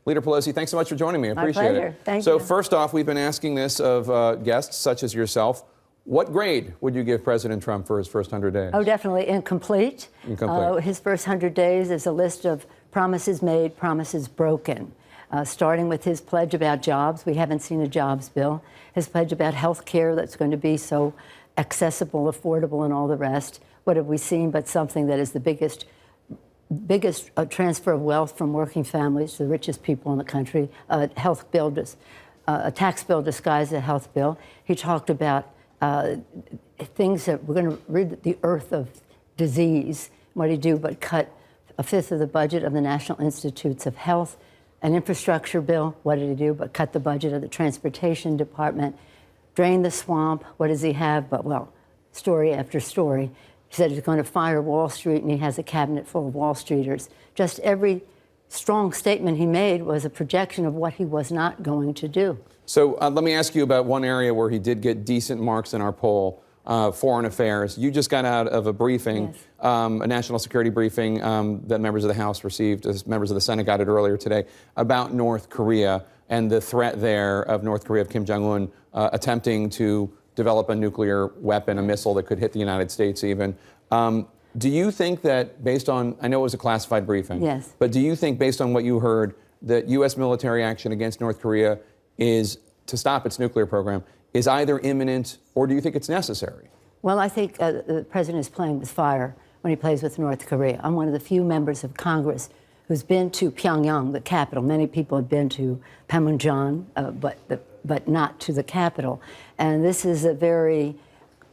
Leader Pelosi, thanks so much for joining me. I appreciate My pleasure. it. Thank you. you. So first off, we've been asking this of guests such as yourself. What grade would you give President Trump for his first 100 days? Oh, definitely incomplete. Incomplete. His first 100 days is a list of promises made, promises broken. Starting with his pledge about jobs. We haven't seen a jobs bill. His pledge about health care that's going to be so accessible, affordable, and all the rest. What have we seen but something that is the biggest transfer of wealth from working families to the richest people in the country, a tax bill disguised as a health bill. He talked about things that we're going to rid the earth of disease. What did he do but cut a fifth of the budget of the National Institutes of Health? An infrastructure bill. What did he do but cut the budget of the Transportation Department? Drain the swamp. What does he have but, well, story after story. He said he's going to fire Wall Street, and he has a cabinet full of Wall Streeters. Just every strong statement he made was a projection of what he was not going to do. So let me ask you about one area where he did get decent marks in our poll, foreign affairs. You just got out of a briefing, yes. A national security briefing that members of the House received, as members of the Senate got it earlier today, about North Korea and the threat there of North Korea, of Kim Jong-un, attempting to develop a nuclear weapon, a missile that could hit the United States even. Do you think that based on, I know it was a classified briefing, yes, but do you think based on what you heard that U.S. military action against North Korea is to stop its nuclear program is either imminent or do you think it's necessary? Well, I think the president is playing with fire when he plays with North Korea. I'm one of the few members of Congress who's been to Pyongyang, the capital. Many people have been to Panmunjom, but not to the capital. And this is a very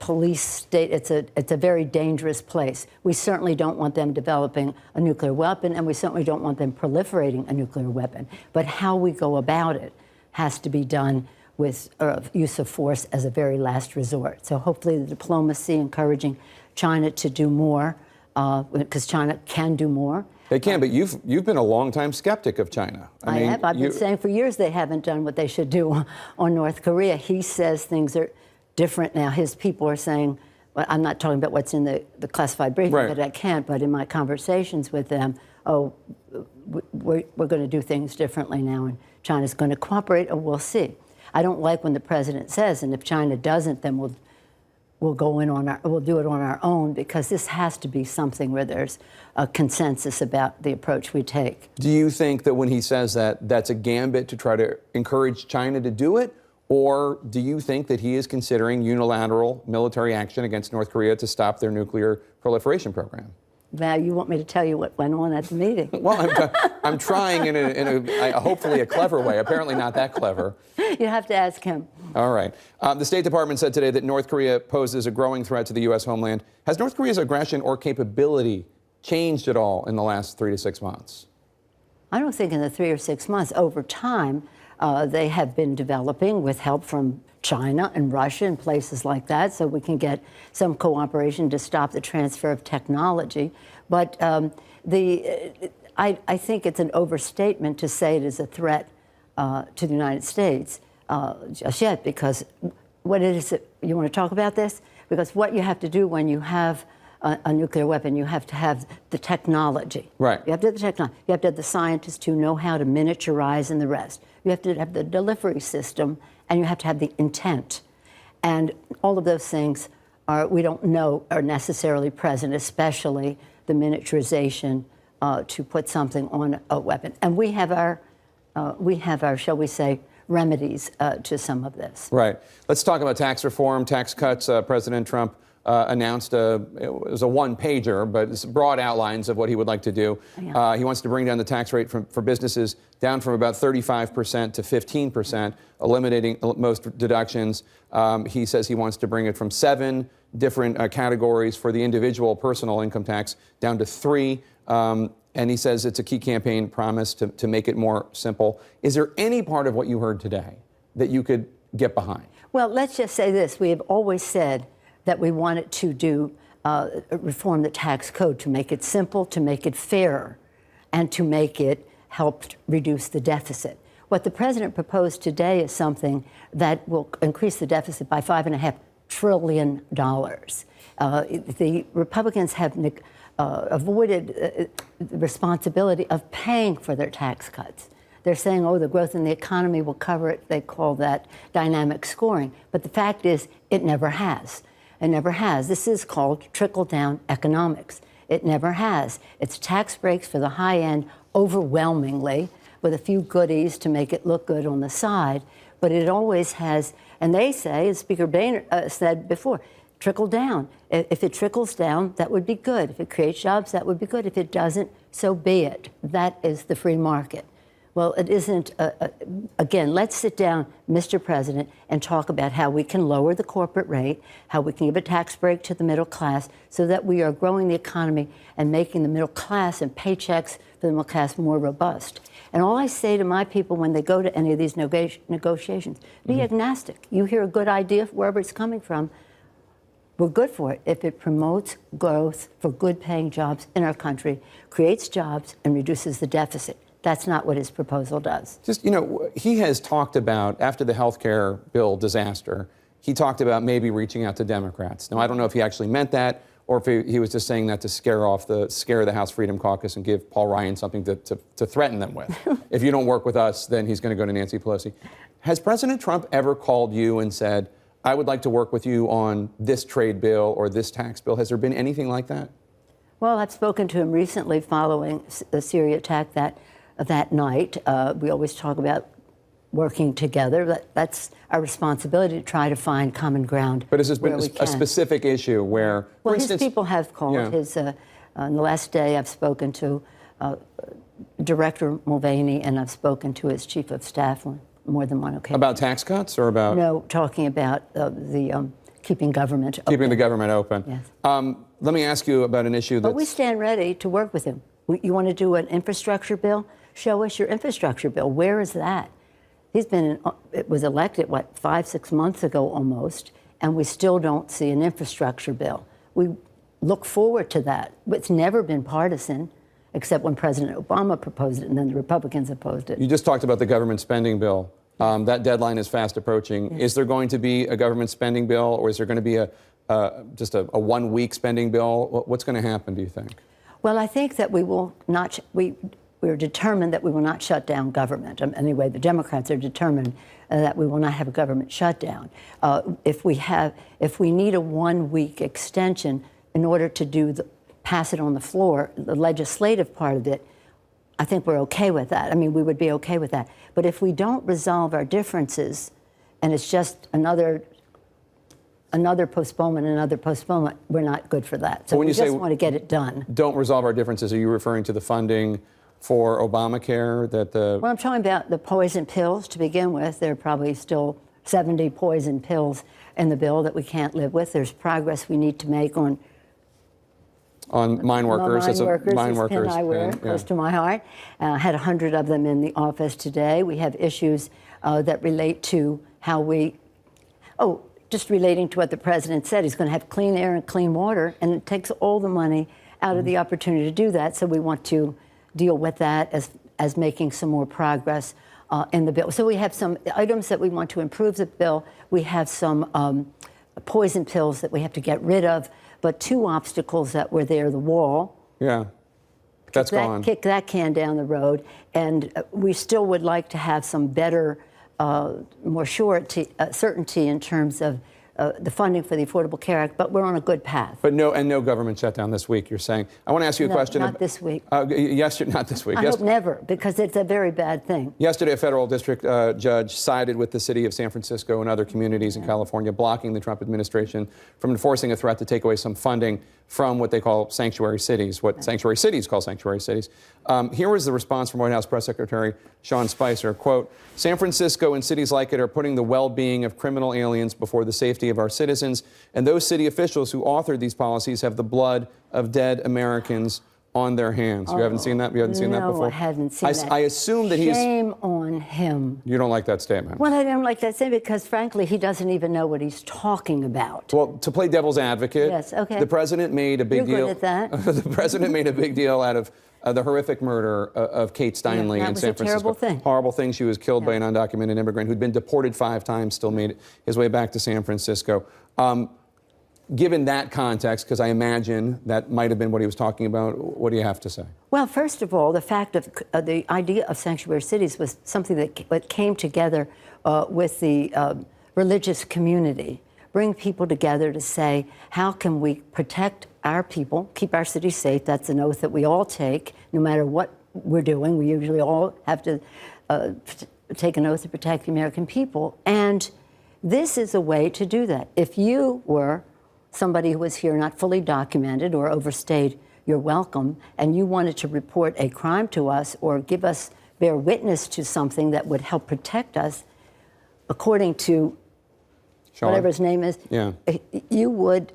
police state. It's a very dangerous place. We certainly don't want them developing a nuclear weapon, and we certainly don't want them proliferating a nuclear weapon. But how we go about it has to be done with use of force as a very last resort. So hopefully the diplomacy encouraging China to do more, because China can do more. They can, but you've been a long-time skeptic of China. I have. I've been saying for years they haven't done what they should do on North Korea. He says things are different now. His people are saying, well, I'm not talking about what's in the classified briefing, right, but I can't, but in my conversations with them, oh, we're going to do things differently now, and China's going to cooperate, or we'll see. I don't like when the president says, and if China doesn't, then we'll go in on we'll do it on our own, because this has to be something where there's a consensus about the approach we take. Do you think that when he says that, that's a gambit to try to encourage China to do it? Or do you think that he is considering unilateral military action against North Korea to stop their nuclear proliferation program? Now, you want me to tell you what went on at the meeting? Well, I'm trying in a hopefully a clever way. Apparently not that clever. You have to ask him. All right. The State Department said today that North Korea poses a growing threat to the U.S. homeland. Has North Korea's aggression or capability changed at all in the last 3 to 6 months? I don't think in the 3 or 6 months. Over time, they have been developing with help from China and Russia and places like that, so we can get some cooperation to stop the transfer of technology. But I think it's an overstatement to say it is a threat to the United States just yet, because what is it? You want to talk about this? Because what you have to do when you have a nuclear weapon, you have to have the technology. Right. You have to have the technology. You have to have the scientists who know how to miniaturize and the rest. You have to have the delivery system, and you have to have the intent. And all of those things we don't know are necessarily present, especially the miniaturization to put something on a weapon. And we have our, shall we say, remedies to some of this. Right. Let's talk about tax reform, tax cuts. President Trump announced it was a one-pager, but it's broad outlines of what he would like to do. Yeah. He wants to bring down the tax rate for businesses down from about 35% to 15%, eliminating most deductions. He says he wants to bring it from 7 different categories for the individual personal income tax down to 3. And he says it's a key campaign promise to make it more simple. Is there any part of what you heard today that you could get behind? Well, let's just say this. We have always said that we wanted to do reform the tax code to make it simple, to make it fairer, and to make it help reduce the deficit. What the president proposed today is something that will increase the deficit by $5.5 trillion. The Republicans have avoided the responsibility of paying for their tax cuts. They're saying, oh, the growth in the economy will cover it. They call that dynamic scoring. But the fact is, it never has. It never has. This is called trickle-down economics. It never has. It's tax breaks for the high end overwhelmingly, with a few goodies to make it look good on the side. But it always has, and they say, as Speaker Boehner said before, trickle down. If it trickles down, that would be good. If it creates jobs, that would be good. If it doesn't, so be it. That is the free market. Well, it isn't. Again, let's sit down, Mr. President, and talk about how we can lower the corporate rate, how we can give a tax break to the middle class so that we are growing the economy and making the middle class and paychecks for the middle class more robust. And all I say to my people when they go to any of these negotiations, be agnostic. You hear a good idea, wherever it's coming from, we're good for it if it promotes growth for good-paying jobs in our country, creates jobs, and reduces the deficit. That's not what his proposal does. Just, he has talked about, after the health care bill disaster, he talked about maybe reaching out to Democrats. Now, I don't know if he actually meant that or if he was just saying that to scare the House Freedom Caucus and give Paul Ryan something to threaten them with. If you don't work with us, then he's going to go to Nancy Pelosi. Has President Trump ever called you and said, I would like to work with you on this trade bill or this tax bill? Has there been anything like that? Well, I've spoken to him recently following the Syria attack that night. We always talk about working together. That's our responsibility to try to find common ground. But has this been a specific issue where, well, for instance, his people have called. Yeah. On the last day, I've spoken to Director Mulvaney, and I've spoken to his chief of staff on more than one occasion. About tax cuts or about? No, talking about the keeping government open. Keeping the government open. Yes. Let me ask you about an issue that's... But we stand ready to work with him. You want to do an infrastructure bill? Show us your infrastructure bill. Where is that? It was elected, 5-6 months ago almost, and we still don't see an infrastructure bill. We look forward to that. It's never been partisan, except when President Obama proposed it and then the Republicans opposed it. You just talked about the government spending bill. That deadline is fast approaching. Yes. Is there going to be a government spending bill, or is there going to be just a 1-week spending bill? What's going to happen, do you think? Well, I think that we will not. We're determined that we will not shut down government. Anyway, the Democrats are determined that we will not have a government shutdown. If we need a 1-week extension in order to pass it on the floor, the legislative part of it, I think we're okay with that. I mean, we would be okay with that. But if we don't resolve our differences, and it's just another postponement, we're not good for that. So when we you just say want to get it done. Don't resolve our differences, are you referring to the funding for Obamacare? Well, I'm talking about the poison pills to begin with. There are probably still 70 poison pills in the bill that we can't live with. There's progress we need to make on mine workers. Mine workers, I wear close to my heart. I had 100 of them in the office today. We have issues that relate to how just relating to what the president said. He's going to have clean air and clean water, and it takes all the money out of the opportunity to do that. So we want to deal with that as making some more progress in the bill. So we have some items that we want to improve the bill. We have some poison pills that we have to get rid of. But 2 obstacles that were there, the wall. Yeah, that's gone. Kick that can down the road. And we still would like to have some better, more certainty in terms of the funding for the Affordable Care Act, but we're on a good path. But no government shutdown this week, you're saying. I want to ask you a question. Not this week. Yesterday, not this week. I hope never, because it's a very bad thing. Yesterday, a federal district judge sided with the city of San Francisco and other communities in California, blocking the Trump administration from enforcing a threat to take away some funding from what they call sanctuary cities, what sanctuary cities call sanctuary cities. Here was the response from White House Press Secretary Sean Spicer, quote, San Francisco and cities like it are putting the well-being of criminal aliens before the safety of our citizens, and those city officials who authored these policies have the blood of dead Americans on their hands. You haven't seen that? You haven't seen that before? No, I haven't seen that. I assume that Shame on him. You don't like that statement? Well, I don't like that statement because, frankly, he doesn't even know what he's talking about. Well, to play devil's advocate, yes, okay. The president made a big deal. You're good at that. The president made a big deal out of the horrific murder of Kate Steinle in San Francisco. That was a terrible thing. Horrible thing. She was killed by an undocumented immigrant who'd been deported 5 times, still made his way back to San Francisco. Given that context, because I imagine that might have been what he was talking about, what do you have to say? Well, first of all, the fact of the idea of sanctuary cities was something that came together with the religious community, bring people together to say, how can we protect our people, keep our city safe? That's an oath that we all take, no matter what we're doing. We usually all have to take an oath to protect the American people. And this is a way to do that. If you were somebody who was here not fully documented or overstayed your welcome, and you wanted to report a crime to us or bear witness to something that would help protect us, according to Sean? whatever his name is, Yeah. you would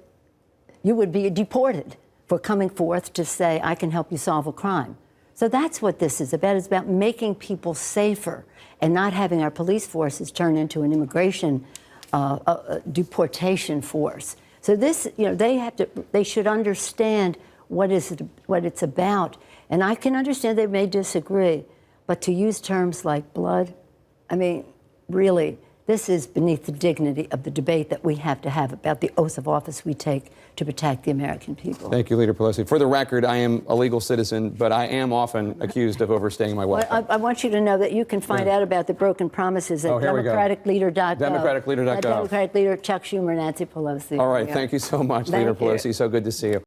be deported for coming forth to say, I can help you solve a crime. So that's what this is about. It's about making people safer and not having our police forces turn into an immigration deportation force. So this, they should understand what it's about. And I can understand they may disagree, but to use terms like blood, I mean, really, this is beneath the dignity of the debate that we have to have about the oath of office we take to protect the American people. Thank you, Leader Pelosi. For the record, I am a legal citizen, but I am often accused of overstaying my welcome. I want you to know that you can find out about the broken promises at democraticleader.gov. Democraticleader.gov. Democratic Leader Chuck Schumer, Nancy Pelosi. All right, thank you so much, Leader Pelosi. So good to see you.